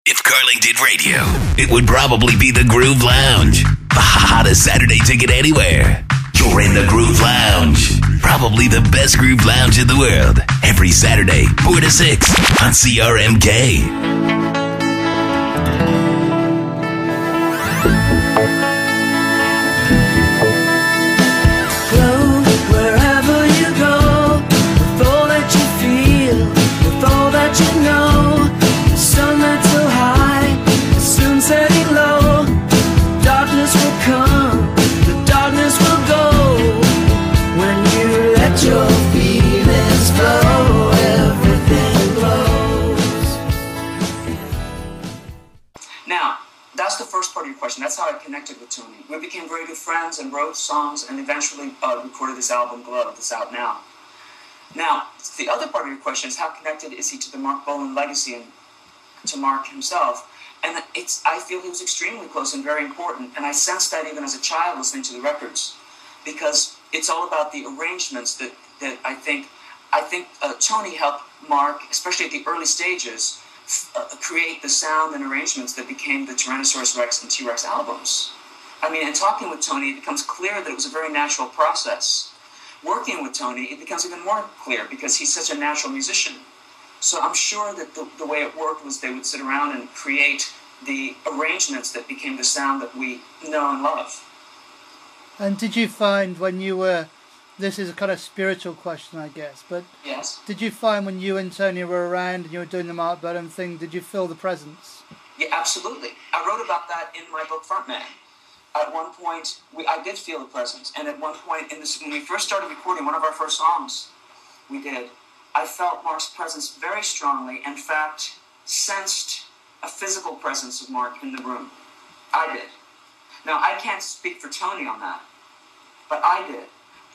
If Carling did radio, it would probably be the Groove Lounge. The hottest Saturday ticket anywhere. You're in the Groove Lounge. Probably the best Groove Lounge in the world. Every Saturday, 4 to 6 on CRMK. That's how I connected with Tony. We became very good friends and wrote songs and eventually recorded this album, Glow, that's out now. Now, the other part of your question is how connected is he to the Marc Bolan legacy and to Marc himself? And I feel he was extremely close and very important. And I sensed that even as a child listening to the records, because it's all about the arrangements that I think Tony helped Marc, especially at the early stages, create the sound and arrangements that became the Tyrannosaurus Rex and T-Rex albums. I mean, in talking with Tony, it becomes clear that it was a very natural process. Working with Tony, it becomes even more clear because he's such a natural musician. So I'm sure that the way it worked was they would sit around and create the arrangements that became the sound that we know and love. And did you find when you were... This is a kind of spiritual question, I guess, but yes. Did you find when you and Tony were around and you were doing the Marc Bolan thing, did you feel the presence? Yeah, absolutely. I wrote about that in my book, Frontman. At one point, I did feel the presence, and at one point, when we first started recording one of our first songs we did, I felt Marc's presence very strongly, in fact, sensed a physical presence of Marc in the room. I did. Now, I can't speak for Tony on that, but I did.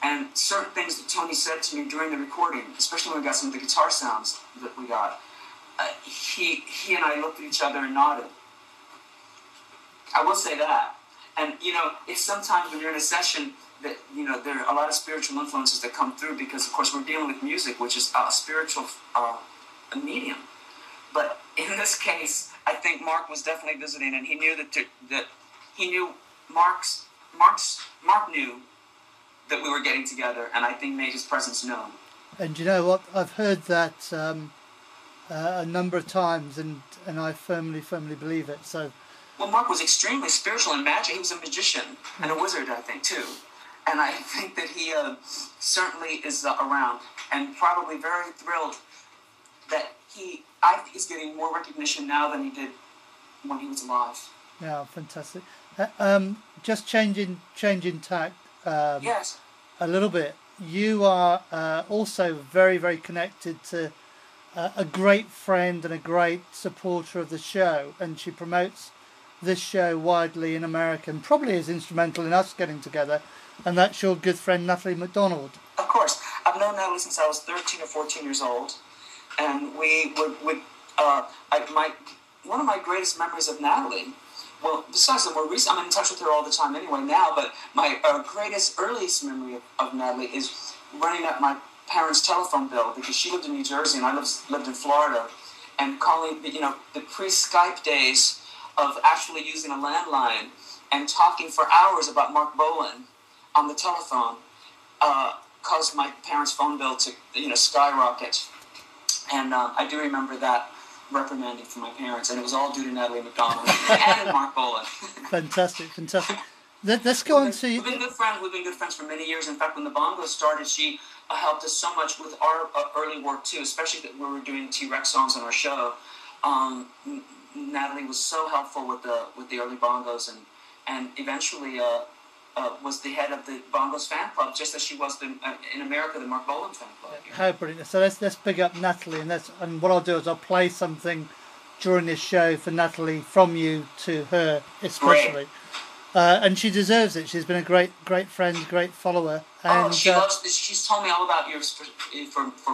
And certain things that Tony said to me during the recording, especially when we got some of the guitar sounds that we got, he and I looked at each other and nodded. I will say that. And, it's sometimes when you're in a session that, there are a lot of spiritual influences that come through because, of course, we're dealing with music, which is a spiritual medium. But in this case, I think Marc was definitely visiting, and he knew Marc knew that we were getting together, and I think made his presence known. And you know what? I've heard that a number of times, and I firmly believe it. So, well, Marc was extremely spiritual and magic. He was a magician and a wizard, I think, too. And I think that he certainly is around, and probably very thrilled that I think he's getting more recognition now than he did when he was alive. Yeah, fantastic. Just changing tack. Yes. A little bit. You are also very connected to a great friend and a great supporter of the show, and she promotes this show widely in America and probably is instrumental in us getting together, and that's your good friend Natalie McDonald. Of course. I've known Natalie since I was 13 or 14 years old, and we would one of my greatest memories of Natalie, well, besides the more recent, I'm in touch with her all the time anyway now, but my earliest memory of Natalie is running up my parents' telephone bill because she lived in New Jersey and I lived in Florida, and calling, the pre-Skype days of actually using a landline and talking for hours about Marc Bolan on the telephone caused my parents' phone bill to, skyrocket. And I do remember that reprimanding from my parents, and it was all due to Natalie McDonald and Marc Bolan. Fantastic. Let's go on to... We've been good friends for many years. In fact, when the Bongos started, she helped us so much with our early work too, especially that we were doing T-Rex songs on our show. Natalie was so helpful with the early Bongos, and eventually was the head of the Bongos fan club, just as she was in America, the Marc Bolan fan club. How brilliant! So let's big up Natalie, and what I'll do is I'll play something during this show for Natalie from you to her, especially. And she deserves it. She's been a great friend, great follower. And, she's told me all about yours for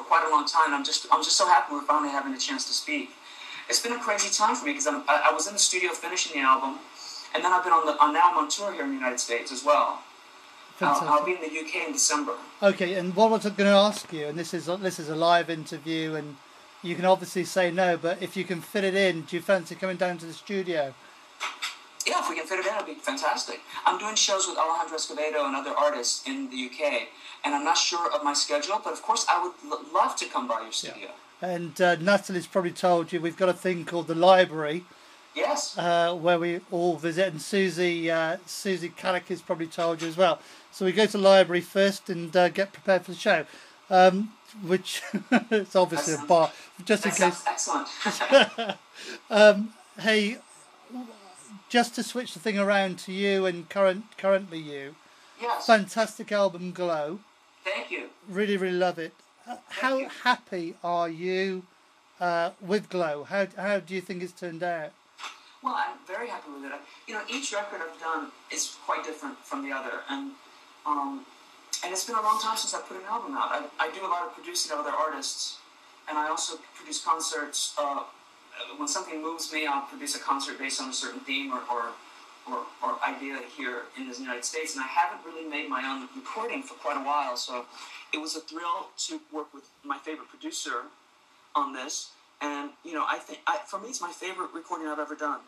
quite a long time. I'm just so happy we're finally having a chance to speak. It's been a crazy time for me because I was in the studio finishing the album, and then I've been now I'm on tour here in the United States as well. I'll be in the UK in December. Okay, and what was I going to ask you? And this is a live interview, and you can obviously say no, but if you can fit it in, do you fancy coming down to the studio? Yeah, if we can fit it in, it'd be fantastic. I'm doing shows with Alejandro Escobedo and other artists in the UK, and I'm not sure of my schedule, but of course I would love to come by your studio. Yeah. And Natalie's probably told you we've got a thing called the library. Yes. Where we all visit, and Susie Calick has probably told you as well. So we go to the library first and get prepared for the show, which it's obviously a bar, just in case. Excellent. Hey, just to switch the thing around to you and currently you. Yes. Fantastic album, Glow. Thank you. Really, really love it. How happy are you with Glow? How do you think it's turned out? Well, I'm very happy with it. You know, each record I've done is quite different from the other, and it's been a long time since I put an album out. I do a lot of producing of other artists, and I also produce concerts. When something moves me, I'll produce a concert based on a certain theme or idea here in the United States, and I haven't really made my own recording for quite a while, so it was a thrill to work with my favorite producer on this. And, you know, I think, for me, it's my favorite recording I've ever done.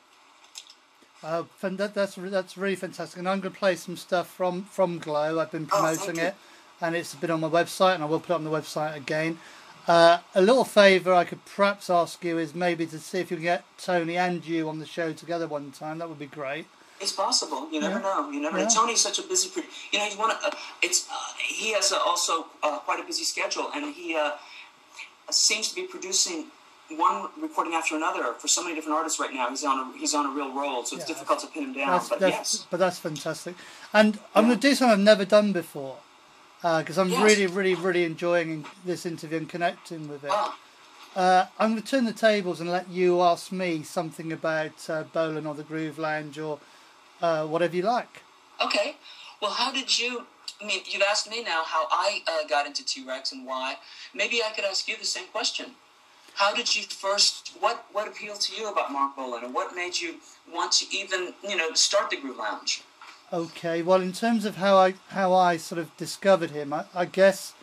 That's really fantastic. And I'm going to play some stuff from Glow. I've been promoting it, and it's been on my website, and I will put it on the website again. A little favour I could perhaps ask you is maybe to see if you can get Tony and you on the show together one time. That would be great. It's possible. You never know. You never know. Tony's such a busy... You know, he's one of... he has also quite a busy schedule, and he seems to be producing one recording after another for so many different artists right now. He's on a real roll, so it's difficult to pin him down. But that's fantastic. And I'm going to do something I've never done before, because I'm really enjoying this interview and connecting with it. I'm going to turn the tables and let you ask me something about Bolan or the Groove Lounge or whatever you like. Okay. Well, how did you... I mean, you've asked me now how I got into T-Rex and why. Maybe I could ask you the same question. How did you first... What appealed to you about Marc Bolan, and what made you want to even, start the Groove Lounge? Okay, well, in terms of how I sort of discovered him, I guess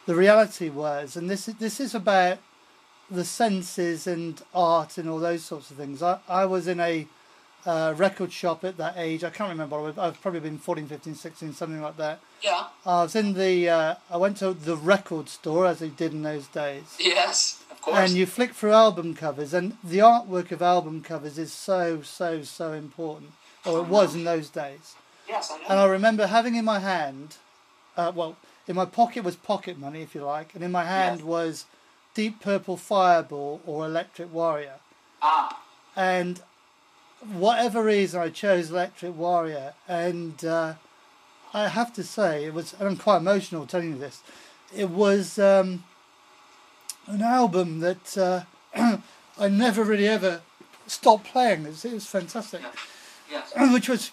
the reality was, and this is about the senses and art and all those sorts of things. I was in a record shop at that age. I can't remember. I've probably been 14, 15, 16, something like that. Yeah. I was in I went to the record store, as they did in those days. Yes, of course. And you flick through album covers, and the artwork of album covers is so important. Or it was in those days. Yes, I know. And I remember having in my hand, in my pocket was pocket money, if you like, and in my hand was Deep Purple Fireball or Electric Warrior. And whatever reason I chose Electric Warrior, and I have to say it was, and I'm quite emotional telling you this, it was an album that I never really ever stopped playing. It was fantastic. Yes.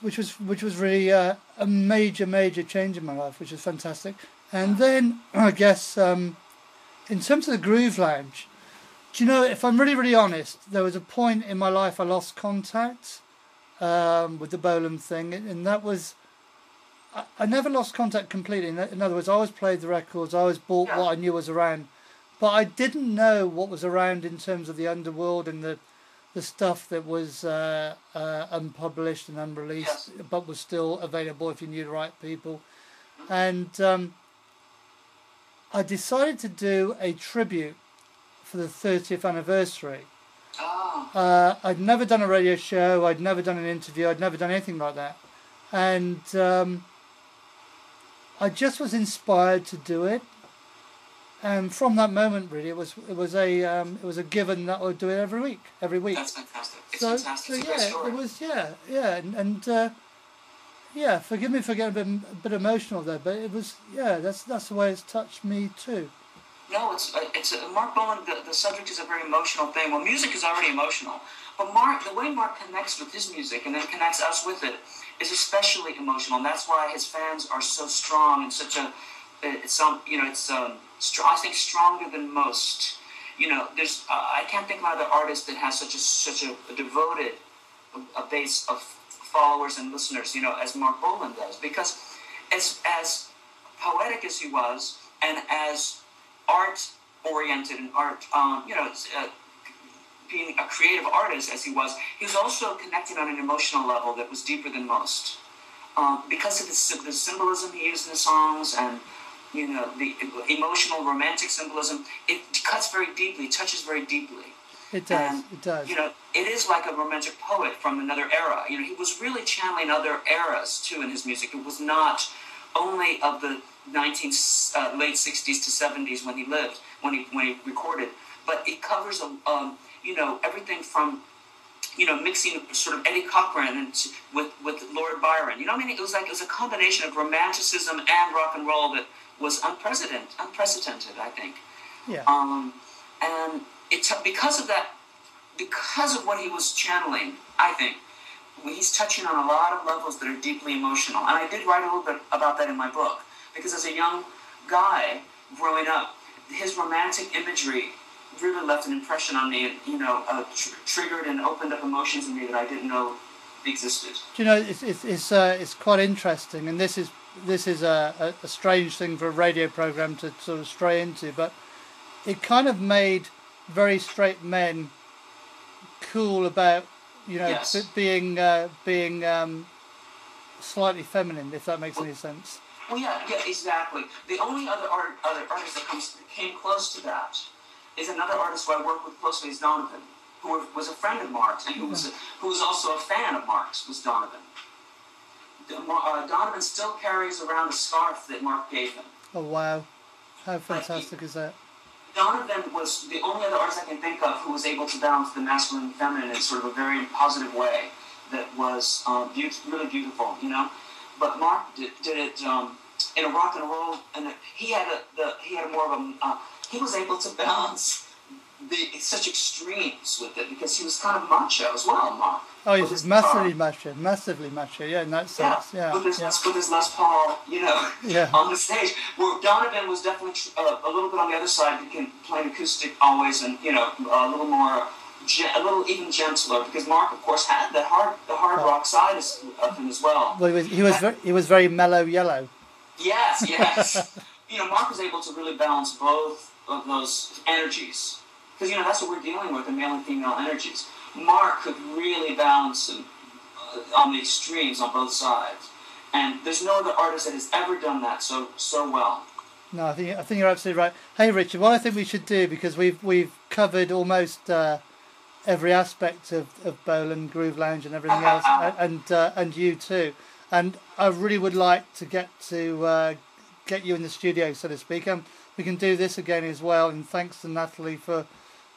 Which was really a major change in my life, which is fantastic. And then I guess in terms of the Groove Lounge, do you know, if I'm really honest, there was a point in my life I lost contact with the Bolan thing, and that was, I never lost contact completely. In other words, I always played the records, I always bought what I knew was around, but I didn't know what was around in terms of the underworld and the stuff that was unpublished and unreleased, but was still available if you knew the right people. And I decided to do a tribute for the 30th anniversary. I'd never done a radio show, I'd never done an interview, I'd never done anything like that. And I just was inspired to do it. And from that moment, really, it was a given that I would do it every week. That's fantastic. It's fantastic. It's a great story. It was and forgive me for getting a bit emotional there, but it was that's the way it's touched me too. No, it's Marc Bolan. The subject is a very emotional thing. Well, music is already emotional, but the way Marc connects with his music and then connects us with it is especially emotional, and that's why his fans are so strong and such a. I think stronger than most. There's I can't think of another artist that has such a devoted base of followers and listeners, as Marc Bolan does. Because as poetic as he was, and as art oriented and art, being a creative artist as he was also connected on an emotional level that was deeper than most. Because of the symbolism he used in the songs and, the emotional, romantic symbolism, it cuts very deeply, touches very deeply. It does, and, it does. It is like a romantic poet from another era. He was really channeling other eras, too, in his music. It was not only of the late 60s to 70s when he lived, when he recorded, but it covers, everything from, mixing sort of Eddie Cochran with Lord Byron. It was a combination of romanticism and rock and roll that was unprecedented, I think. Yeah. And because of that, because of what he was channeling, I think, he's touching on a lot of levels that are deeply emotional. And I did write a little bit about that in my book, because as a young guy growing up, his romantic imagery really left an impression on me, triggered and opened up emotions in me that I didn't know existed. It's quite interesting, and this is a strange thing for a radio program to sort of stray into, but it kind of made very straight men cool about, Yes. being slightly feminine, if that makes any sense. Well, yeah, exactly. The only other artist that came close to that is another artist who I work with closely, is Donovan, who was a friend of Marc's and who was also a fan of Marc's, was Donovan. Donovan still carries around a scarf that Marc gave him. Oh, wow. How fantastic is that? Donovan was the only other artist I can think of who was able to balance the masculine and feminine in sort of a very positive way that was really beautiful, But Marc did it in a rock and roll, and he was able to balance such extremes with it, because he was kind of macho as well, Marc. Oh, he's massively macho, yeah, in that sense, yeah. With his Les Paul, on the stage. Where Donovan was definitely a little bit on the other side, playing acoustic always, and a little more, a little even gentler, because Marc, of course, had the hard rock side of him as well. Well, he was very mellow yellow. Yes. Marc was able to really balance both of those energies, because that's what we're dealing with, the male and female energies. Marc could really balance them on the extremes on both sides, and there's no other artist that has ever done that so well. No, I think you're absolutely right. Hey, Richard, what I think we should do, because we've covered almost every aspect of Bolan, Groove Lounge, and everything else, and you too. And I really would like to get you in the studio, so to speak. We can do this again as well, and thanks to Natalie for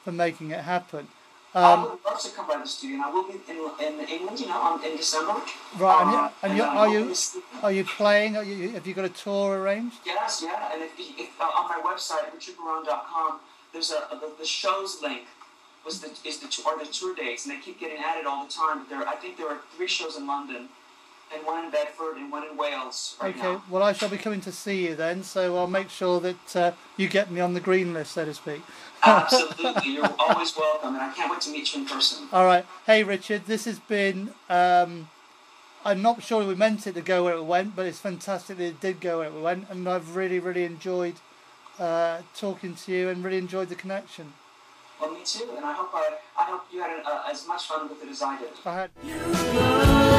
making it happen. I would love to come by the studio, and I will be in England, in December. Right, are you playing? Have you got a tour arranged? Yes, yeah, and if on my website, richardbarone.com, there's the shows link are the tour dates, and they keep getting added all the time. I think there are 3 shows in London, and 1 in Bedford, and 1 in Wales right now. Okay, well, I shall be coming to see you then, so I'll make sure that you get me on the green list, so to speak. Absolutely, you're always welcome, and I can't wait to meet you in person. All right. Hey, Richard, this has been... I'm not sure we meant it to go where it went, but it's fantastic that it did go where it went, and I've really, really enjoyed talking to you and really enjoyed the connection. Well, me too, and I hope you had as much fun with it as I did. I had...